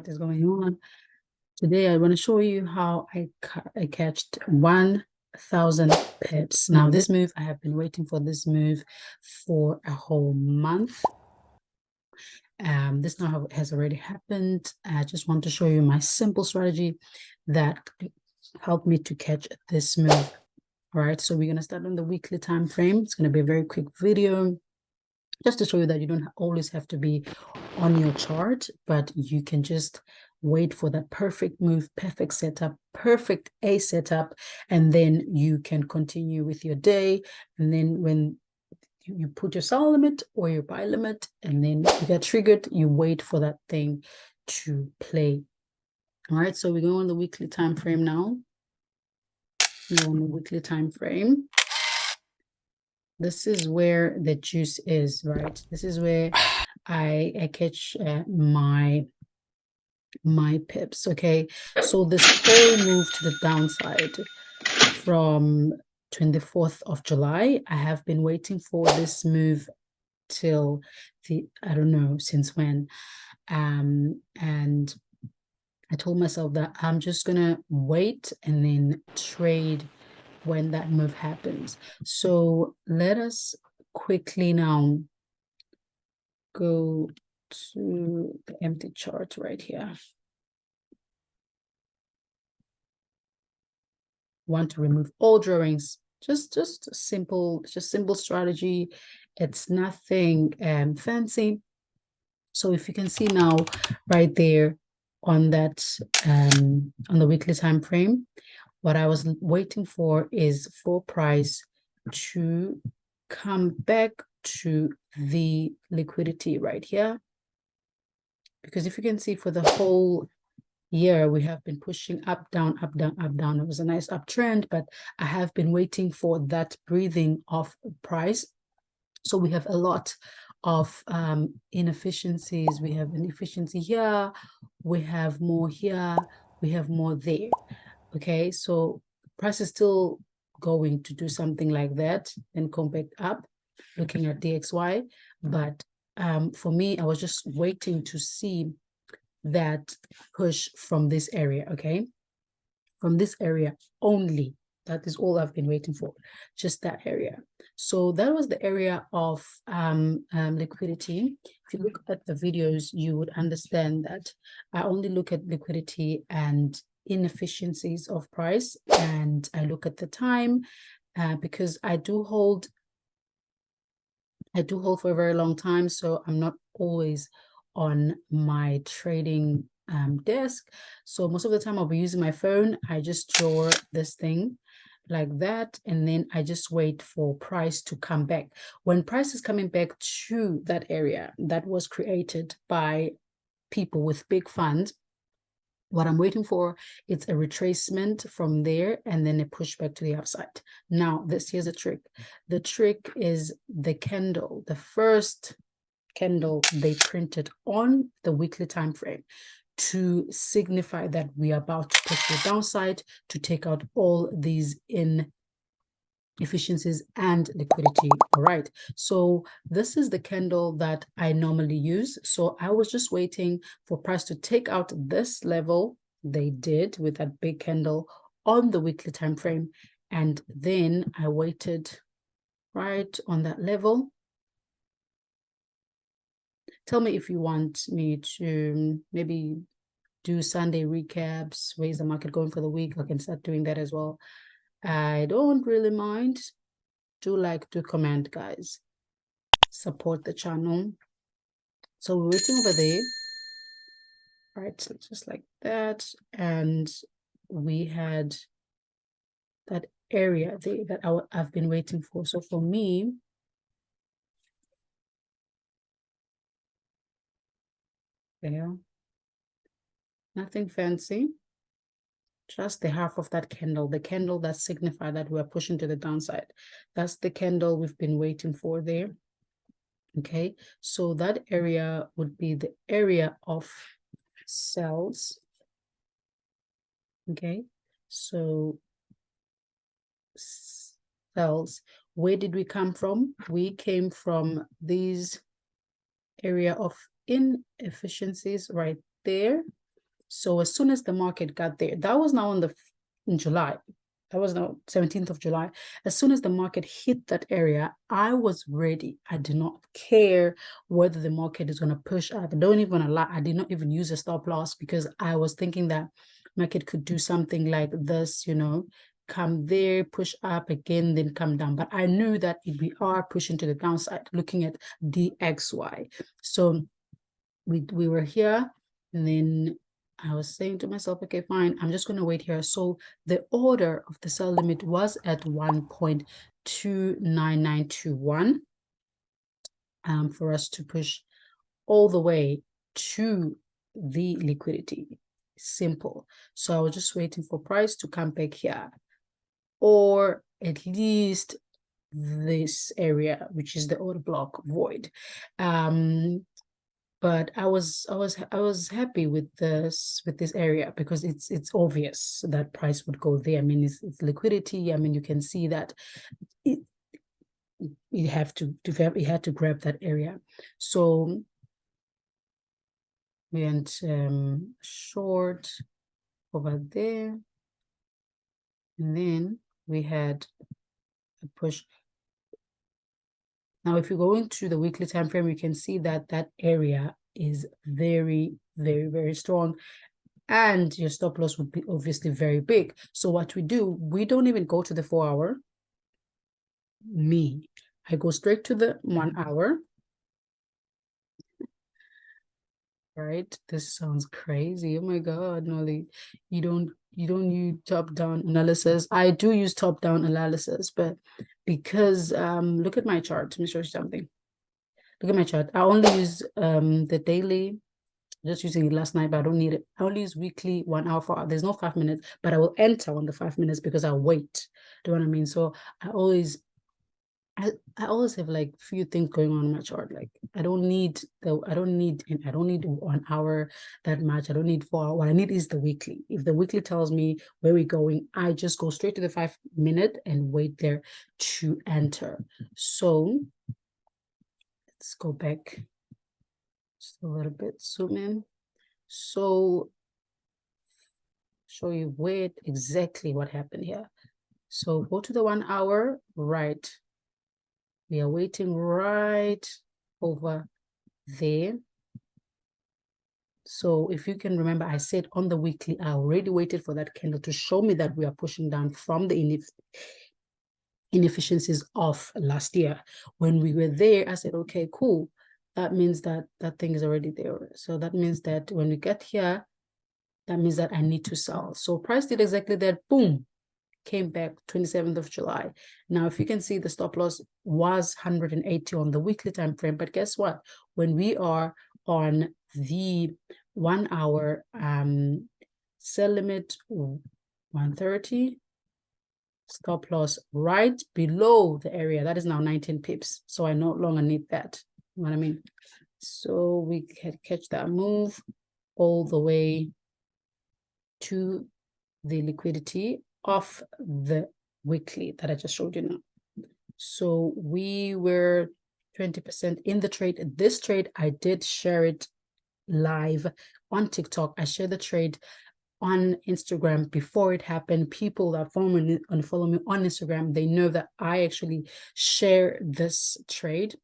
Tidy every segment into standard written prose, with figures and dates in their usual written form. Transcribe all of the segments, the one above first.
what is going on. Today I want to show you how I catched 1,000 pips. Now this move, I have been waiting for this move for a whole month. This now has already happened. I just want to show you my simple strategy that helped me to catch this move. All right, so we're going to start on the weekly time frame. It's going to be a very quick video just to show you that you don't always have to be on your chart, but you can just wait for that perfect move, perfect setup, perfect A setup, and then you can continue with your day. And then when you put your sell limit or your buy limit, and then you get triggered, you wait for that thing to play. All right, so we're going on the weekly time frame now. We're on the weekly time frame. This is where the juice is, right? This is where I catch my pips. Okay, so this whole move to the downside from 24th of July, I have been waiting for this move till I don't know since when, and I told myself that I'm just gonna wait and then trade when that move happens. So let us quickly now go to the empty chart right here. Want to remove all drawings. Just simple strategy. It's nothing fancy. So if you can see now right there on that on the weekly time frame, what I was waiting for is for price to come back to the liquidity right here. Because if you can see for the whole year, we have been pushing up, down, up, down, up, down. It was a nice uptrend, but I have been waiting for that breathing of price. So we have a lot of inefficiencies. We have an efficiency here, we have more here, we have more there. Okay, so price is still going to do something like that and come back up, looking at DXY. But for me, I was just waiting to see that push from this area. Okay, from this area only. That is all I've been waiting for, just that area. So that was the area of liquidity. If you look at the videos, you would understand that I only look at liquidity and inefficiencies of price, and I look at the time because I do hold for a very long time, so I'm not always on my trading desk. So most of the time I'll be using my phone. I just draw this thing like that, and then I just wait for price to come back. When price is coming back to that area that was created by people with big funds, what I'm waiting for, it's a retracement from there and then a pushback to the upside. Now, here's a trick. The trick is the candle, the first candle they printed on the weekly time frame to signify that we are about to push the downside to take out all these inefficiencies and liquidity. All right, so this is the candle that I normally use. So I was just waiting for price to take out this level. They did with that big candle on the weekly time frame, and then I waited right on that level. Tell me if you want me to maybe do Sunday recaps, where's the market going for the week. I can start doing that as well. I don't really mind. Do like to comment, guys. Support the channel. So we're waiting over there. Right, so just like that. And we had that area there that I've been waiting for. So for me, there, nothing fancy, just the half of that candle, the candle that signified that we're pushing to the downside. That's the candle we've been waiting for there. Okay, so that area would be the area of cells. Okay, so cells, where did we come from? We came from these area of inefficiencies right there. So as soon as the market got there, that was now in July. That was now 17th of July. As soon as the market hit that area, I was ready. I did not care whether the market is going to push up. I don't even lie. I did not even use a stop loss because I was thinking that market could do something like this, come there, push up again, then come down. But I knew that if we are pushing to the downside, looking at DXY. So we were here, and then I was saying to myself, okay, fine, I'm just going to wait here. So the order of the sell limit was at 1.29921 for us to push all the way to the liquidity. Simple. So I was just waiting for price to come back here, or at least this area, which is the order block void. But I was happy with this area because it's obvious that price would go there. I mean, it's liquidity. I mean, you can see that it had to grab that area. So we went short over there, and then we had a push. Now, if you go into the weekly time frame, you can see that that area is very, very, very strong, and your stop loss would be obviously very big. So what we do, we don't even go to the 4 hour. I go straight to the 1 hour. Right? This sounds crazy. Oh my God, Nolu. You don't use top-down analysis. I do use top-down analysis, but because look at my chart. Let me show you something. Look at my chart. I only use the daily, just using it last night, but I don't need it. I only use weekly 1 hour, 4 hour. There's no 5 minutes, but I will enter on the 5 minutes because I'll wait. Do you know what I mean? So I always have like few things going on in my chart. Like I don't need 1 hour that much. I don't need 4 hours. What I need is the weekly. If the weekly tells me where we're going, I just go straight to the 5 minute and wait there to enter. So let's go back just a little bit, zoom in. So show you exactly what happened here. So go to the 1 hour, right? We are waiting right over there. So if you can remember, I said on the weekly, I already waited for that candle to show me that we are pushing down from the inefficiencies of last year. When we were there, I said, okay, cool. That means that that thing is already there. So that means that when we get here, that means that I need to sell. So price did exactly that, boom, came back 27th of July. Now, if you can see, the stop loss was 180 on the weekly time frame, but guess what? When we are on the 1 hour sell limit 130, stop loss right below the area, that is now 19 pips. So I no longer need that. You know what I mean? So we can catch that move all the way to the liquidity of the weekly that I just showed you now. So we were 20% in the trade. This trade, I did share it live on TikTok. I shared the trade on Instagram before it happened. People that follow me on Instagram, they know that I actually share this trade.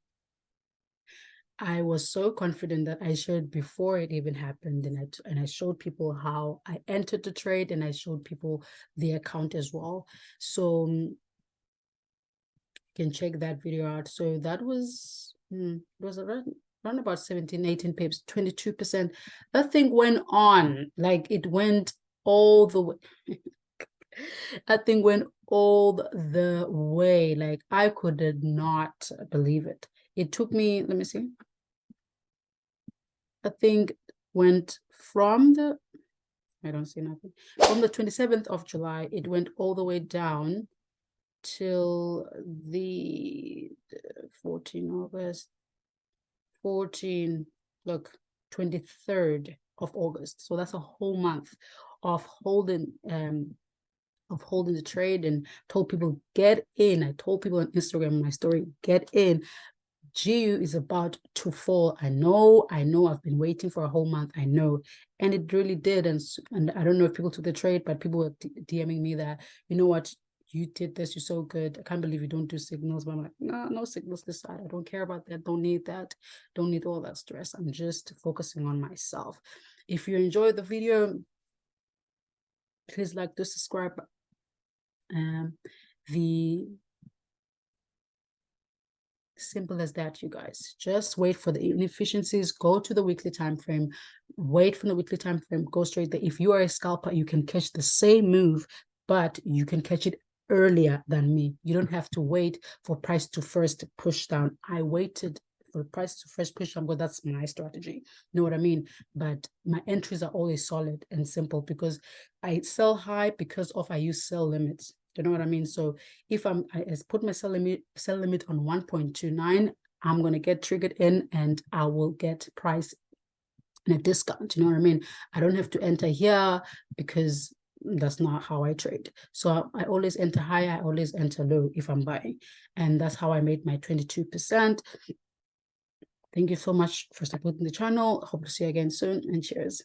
I was so confident that I shared before it even happened, and I showed people how I entered the trade, and I showed people the account as well. So you can check that video out. So that was around about 17, 18 pips, 22%. That thing went on, like it went all the way. That thing went all the way. Like I could not believe it. It took me, let me see. I think went from the, I don't see nothing. From the 27th of July, it went all the way down till the 14 August, 23rd of August. So that's a whole month of holding the trade, and told people get in. I told people on Instagram, my story, get in GU is about to fall. I know I've been waiting for a whole month. I know. And it really did. And I don't know if people took the trade, but people were DMing me that, you know what, you did this, you're so good. I can't believe you don't do signals. But I'm like, no signals this side. I don't care about that. Don't need that. Don't need all that stress. I'm just focusing on myself. If you enjoyed the video, please like to subscribe. The simple as that, you guys. Just wait for the inefficiencies, go to the weekly time frame, wait for the weekly time frame, go straight there. If you are a scalper, you can catch the same move, but you can catch it earlier than me. You don't have to wait for price to first push down. I waited for the price to first push down, but that's my strategy. You know what I mean? But my entries are always solid and simple because I sell high because I use sell limits. You know what I mean? So if I put my sell limit on 1.29, I'm going to get triggered in and I will get price in a discount. You know what I mean? I don't have to enter here because that's not how I trade. So I always enter high, I always enter low if I'm buying. And that's how I made my 22%. Thank you so much for supporting the channel. Hope to see you again soon, and cheers.